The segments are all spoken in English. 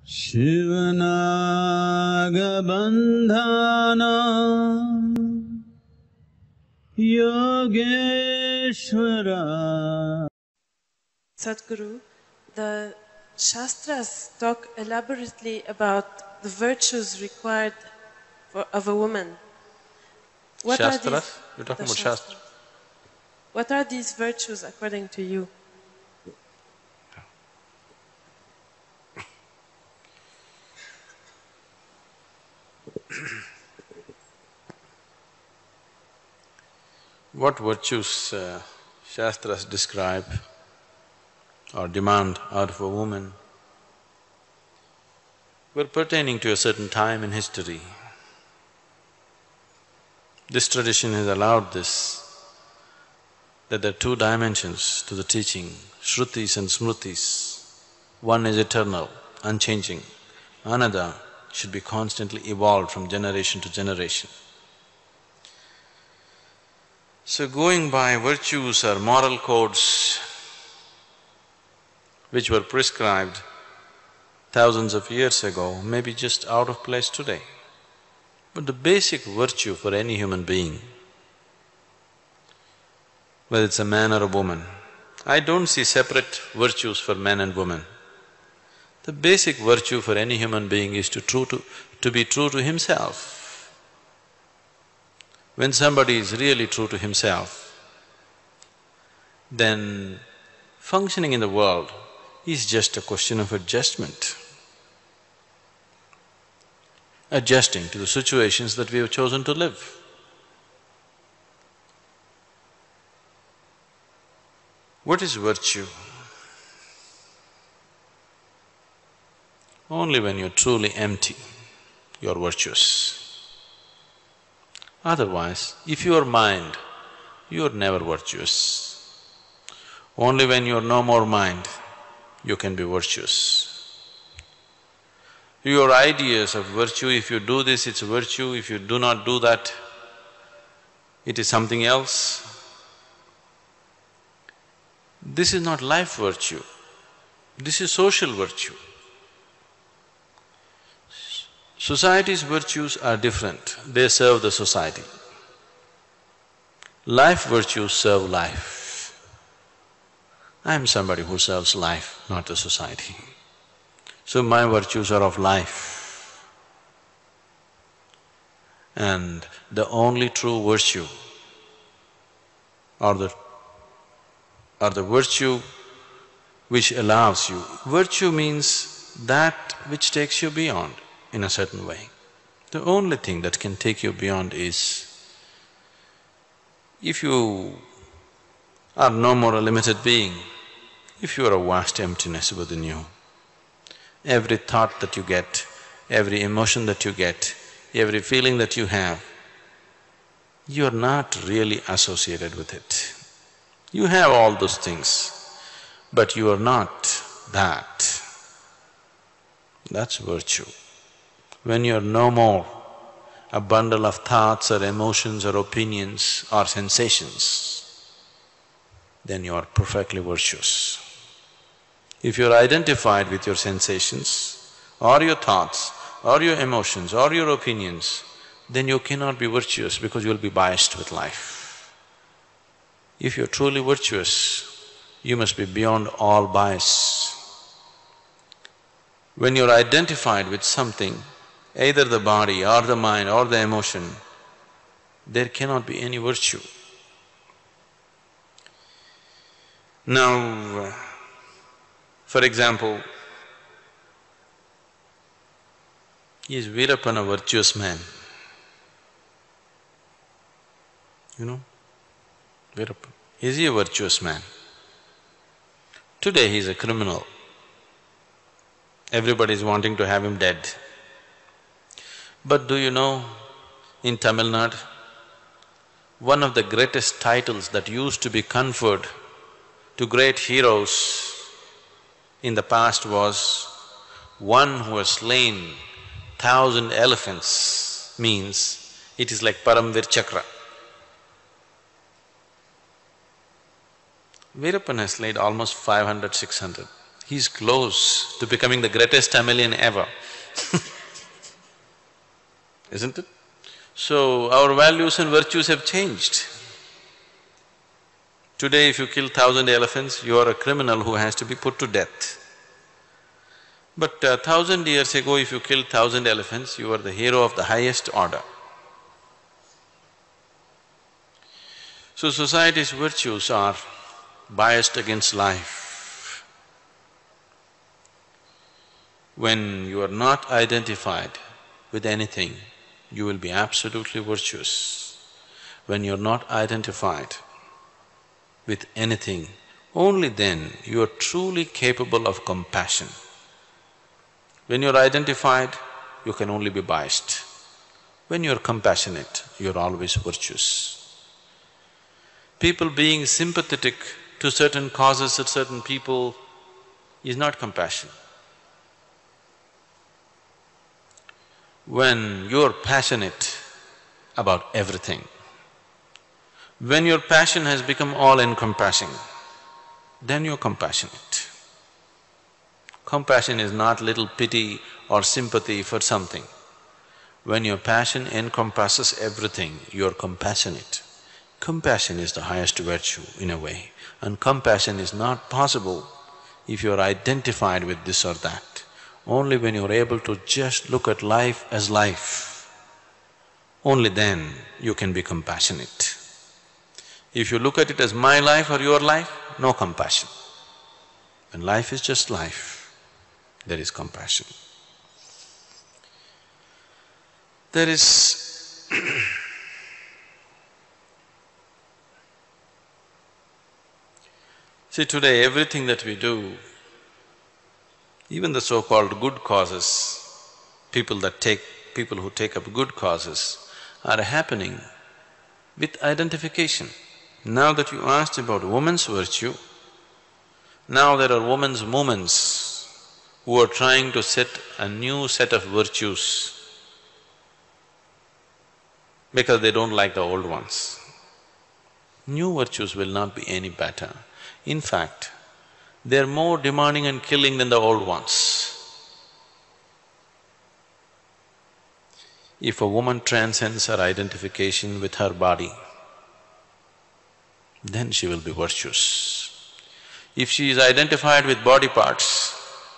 Shivanagabandhana Yogeshwara. Sadhguru, the Shastras talk elaborately about the virtues required of a woman. What Shastras? are these? You're talking about Shastras. Shastras. What are these virtues according to you? What virtues Shastras describe or demand out of a woman were pertaining to a certain time in history. This tradition has allowed this, that there are two dimensions to the teaching, Shrutis and Smritis. One is eternal, unchanging, another should be constantly evolved from generation to generation. So going by virtues or moral codes which were prescribed thousands of years ago may be just out of place today. But the basic virtue for any human being, whether it's a man or a woman, I don't see separate virtues for men and women. The basic virtue for any human being is to be true to himself. When somebody is really true to himself, then functioning in the world is just a question of adjustment. Adjusting to the situations that we have chosen to live. What is virtue? Only when you're truly empty, you're virtuous. Otherwise, if you are mind, you're never virtuous. Only when you're no more mind, you can be virtuous. Your ideas of virtue, if you do this, it's virtue, if you do not do that, it is something else. This is not life virtue, this is social virtue. Society's virtues are different, they serve the society. Life virtues serve life. I am somebody who serves life, not the society. So my virtues are of life. And the only true virtue or the virtue which allows you… Virtue means that which takes you beyond in a certain way. The only thing that can take you beyond is if you are no more a limited being, if you are a vast emptiness within you, every thought that you get, every emotion that you get, every feeling that you have, you are not really associated with it. You have all those things, but you are not that. That's virtue. When you are no more a bundle of thoughts or emotions or opinions or sensations, then you are perfectly virtuous. If you are identified with your sensations or your thoughts or your emotions or your opinions, then you cannot be virtuous because you will be biased with life. If you're truly virtuous, you must be beyond all bias. When you're identified with something, either the body or the mind or the emotion, there cannot be any virtue. Now, for example, is Veerappan a virtuous man? You know, Veerappan, is he a virtuous man? Today he is a criminal. Everybody is wanting to have him dead. But do you know, in Tamil Nadu, one of the greatest titles that used to be conferred to great heroes in the past was, one who has slain 1,000 elephants means it is like Paramvir Chakra. Veerappan has slain almost 500, 600. He's close to becoming the greatest chameleon ever isn't it? So, our values and virtues have changed. Today if you kill 1,000 elephants, you are a criminal who has to be put to death. But 1,000 years ago, if you killed 1,000 elephants, you were the hero of the highest order. So society's virtues are biased against life. When you are not identified with anything, you will be absolutely virtuous. When you're not identified with anything, only then you are truly capable of compassion. When you're identified, you can only be biased. When you're compassionate, you're always virtuous. People being sympathetic to certain causes of certain people is not compassion. When you're passionate about everything, when your passion has become all-encompassing, then you're compassionate. Compassion is not little pity or sympathy for something. When your passion encompasses everything, you're compassionate. Compassion is the highest virtue in a way, and compassion is not possible if you're identified with this or that. Only when you're able to just look at life as life, only then you can be compassionate. If you look at it as my life or your life, no compassion. When life is just life, there is compassion. There is See, today everything that we do, even the so-called good causes, people who take up good causes are happening with identification. Now that you asked about woman's virtue, now there are women's movements who are trying to set a new set of virtues because they don't like the old ones. New virtues will not be any better. In fact, they're more demanding and killing than the old ones. If a woman transcends her identification with her body, then she will be virtuous. If she is identified with body parts,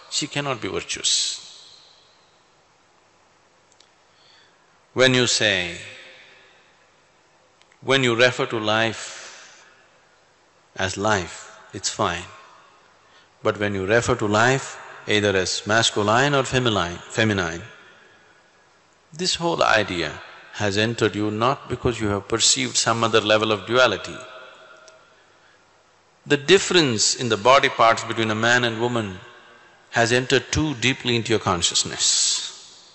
she cannot be virtuous. When you refer to life as life, it's fine. But when you refer to life either as masculine or feminine, this whole idea has entered you not because you have perceived some other level of duality. The difference in the body parts between a man and woman has entered too deeply into your consciousness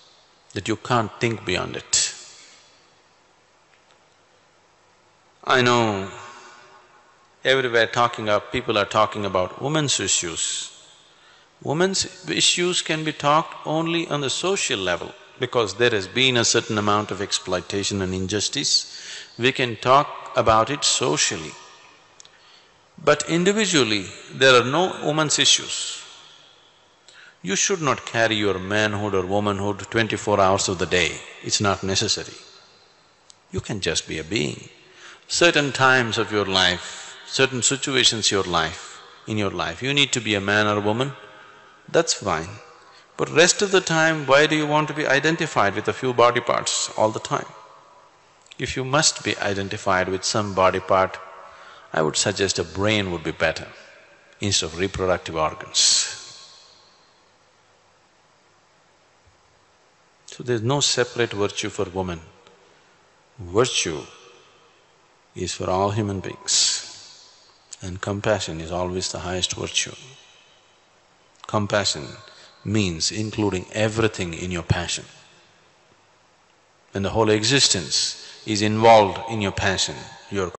that you can't think beyond it. I know everywhere people are talking about women's issues. Women's issues can be talked only on the social level because there has been a certain amount of exploitation and injustice. We can talk about it socially. But individually, there are no women's issues. You should not carry your manhood or womanhood 24 hours of the day, it's not necessary. You can just be a being. Certain times of your life, certain situations in your life, you need to be a man or a woman, that's fine. But rest of the time, why do you want to be identified with a few body parts all the time? If you must be identified with some body part, I would suggest a brain would be better instead of reproductive organs. So there's no separate virtue for women. Virtue is for all human beings, and compassion is always the highest virtue. Compassion means including everything in your passion. When the whole existence is involved in your passion, you're